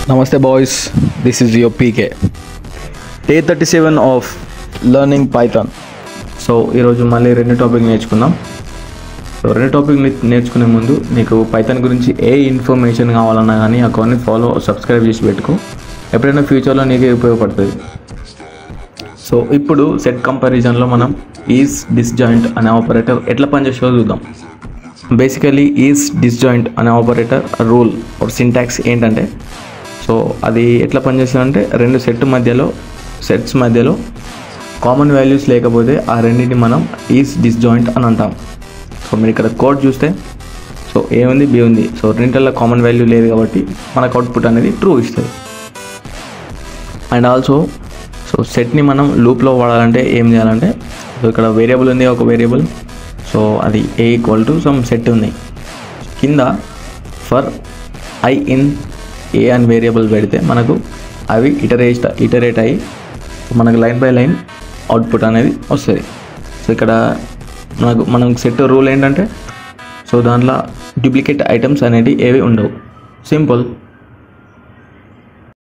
Namaste boys, this is your PK. Day 37 of learning Python. So ఈరోజు మళ్ళీ రెండు topic నేర్చుకుందాం. సో రెండు టాపిక్ నేర్చుకునే ముందు నీకు పైథాన్ గురించి ఏ ఇన్ఫర్మేషన్ కావాలన్నా కానీ అకౌంట్ని సబ్స్క్రైబ్ చేసి పెట్టుకో. ఎప్పుడైనా ఫ్యూచర్లో నీకే ఉపయోగపడుతుంది. సో ఇప్పుడు సెట్ కంపారిజన్లో మనం ఈజ్ డిస్జాయింట్ అనే ఆపరేటర్ ఎట్లా పనిచేస్తుందో చూద్దాం. బేసికలీ ఈజ్ డిస్జాయింట్ అనే ఆపరేటర్ రూల్ ఆర్ సింటాక్స్ ఏంటంటే, సో అది ఎట్లా పనిచేస్తుందంటే రెండు సెట్స్ మధ్యలో కామన్ వాల్యూస్ లేకపోతే ఆ రెండింటిని మనం ఈజ్ డిస్జాయింట్ అని అంటాం. సో మీరు ఇక్కడ కోడ్ చూస్తే సో ఏ ఉంది బి ఉంది, సో రెండింటిలో కామన్ వాల్యూ లేదు కాబట్టి మనకు అవుట్పుట్ అనేది ట్రూ ఇస్తుంది. అండ్ ఆల్సో సో సెట్ని మనం లూప్లో వాడాలంటే ఏం చేయాలంటే, సో ఇక్కడ వేరియబుల్ ఉంది, ఒక వేరియబుల్, సో అది ఏ ఈక్వల్ టు సమ్ సెట్ ఉంది. కింద ఫర్ ఐ ఇన్ ఏ అని వేరియబుల్ పెడితే మనకు అవి ఇటరేట్ అయ్యి మనకు లైన్ బై లైన్ అవుట్పుట్ అనేది వస్తుంది. సో ఇక్కడ మనం సెట్ రూల్ ఏంటంటే, సో దాంట్లో డూప్లికేట్ ఐటమ్స్ అనేవి ఏవి ఉండవు. సింపుల్.